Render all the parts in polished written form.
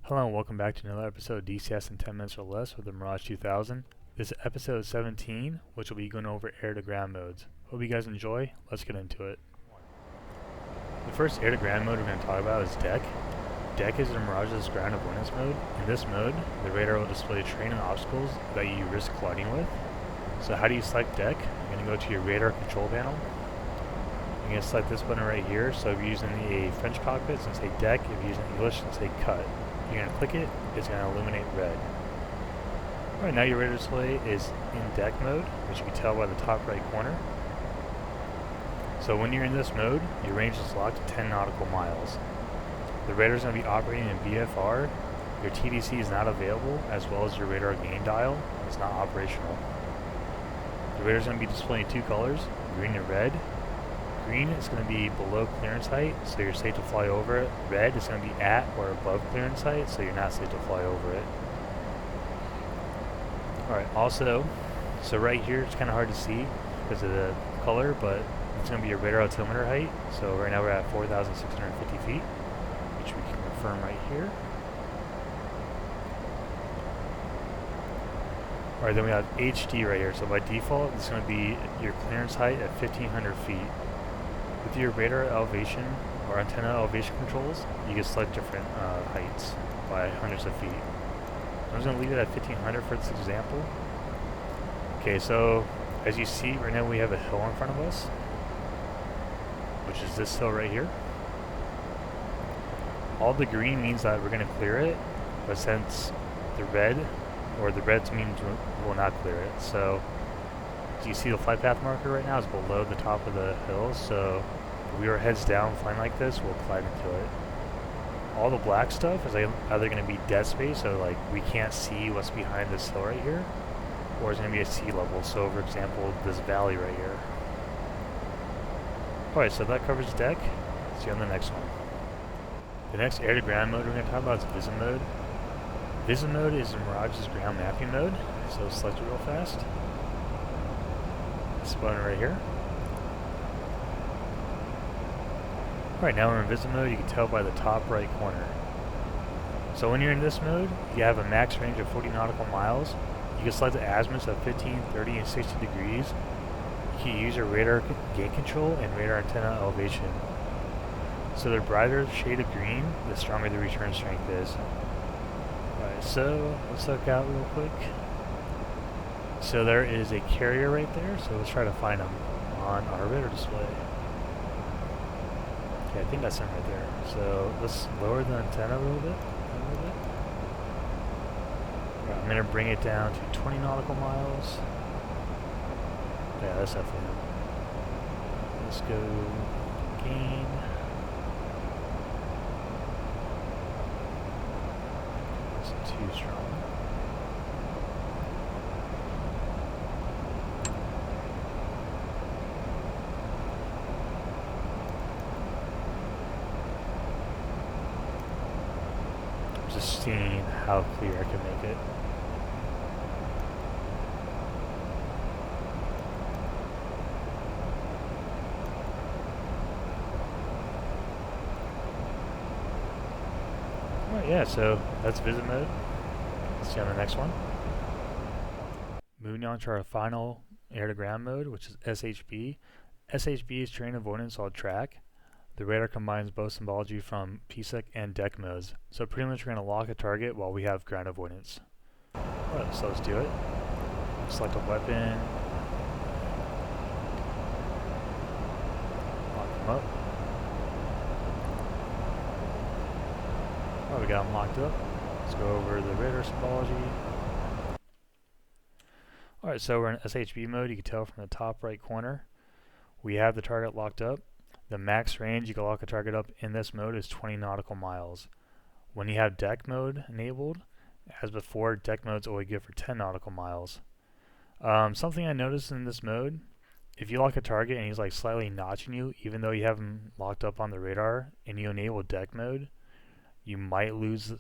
Hello and welcome back to another episode of DCS in 10 minutes or less with the Mirage 2000. This is episode 17, which will be going over air-to-ground modes. Hope you guys enjoy. Let's get into it. The first air-to-ground mode we're going to talk about is deck. Deck is the Mirage's ground avoidance mode. In this mode, the radar will display terrain and obstacles that you risk colliding with. So how do you select deck? You're going to go to your radar control panel. You're going to select this button right here. So if you're using a French cockpit, it's going to say deck. If you're using English, it's going to say cut. You're going to click it, it's going to illuminate red. Alright, now your radar display is in deck mode, which you can tell by the top right corner. So when you're in this mode, your range is locked to 10 nautical miles. The radar is going to be operating in VFR. Your TDC is not available, as well as your radar gain dial is not operational. The radar is going to be displaying two colors, green and red. Green is going to be below clearance height, so you're safe to fly over it. Red is going to be at or above clearance height, so you're not safe to fly over it. Alright, also, so right here it's kind of hard to see because of the color, but it's going to be your radar altimeter height. So right now we're at 4,650 feet, which we can confirm right here. Alright, then we have HD right here. So by default, it's going to be your clearance height at 1,500 feet. With your radar elevation or antenna elevation controls, you can select different heights by hundreds of feet. I'm just going to leave it at 1,500 for this example. Okay, so as you see, right now we have a hill in front of us, which is this hill right here. All the green means that we're going to clear it, but since the red means we'll not clear it. So as you see, the flight path marker right now is below the top of the hill, so if we were heads down flying like this, we'll glide into it. All the black stuff is either going to be dead space, so like we can't see what's behind this hill right here, or it's going to be at sea level, so for example, this valley right here. Alright, so that covers deck. See you on the next one. The next air-to-ground mode we're going to talk about is VISU mode. VISU mode is Mirage's ground mapping mode, so select it real fast. This button right here. Alright, now we're in VISU mode. You can tell by the top right corner. So when you're in this mode, you have a max range of 40 nautical miles. You can select the azimuths of 15, 30, and 60 degrees. You can use your radar gain control and radar antenna elevation. So the brighter the shade of green, the stronger the return strength is. Alright, so let's look out real quick. So there is a carrier right there, so let's try to find them on our radar display. Okay, I think that's him right there. So let's lower the antenna a little bit. Right, I'm going to bring it down to 20 nautical miles. Yeah, that's definitely him. Let's go gain. That's too strong. Just seeing how clear I can make it. Alright, yeah, so that's VISU mode. Let's see on the next one. Moving on to our final air-to-ground mode, which is SHB. SHB is terrain avoidance on track. The radar combines both symbology from PSEC and deck modes. So pretty much we're going to lock a target while we have ground avoidance. Alright, so let's do it. Select a weapon. Lock them up. Alright, we got them locked up. Let's go over the radar symbology. Alright, so we're in SHB mode. You can tell from the top right corner. We have the target locked up. The max range you can lock a target up in this mode is 20 nautical miles. When you have deck mode enabled, as before, deck mode's only good for 10 nautical miles. Something I noticed in this mode, if you lock a target and he's like slightly notching you, even though you have him locked up on the radar, and you enable deck mode, you might lose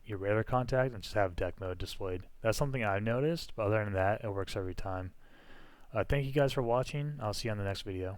your radar contact and just have deck mode displayed. That's something I've noticed, but other than that, it works every time. Thank you guys for watching. I'll see you on the next video.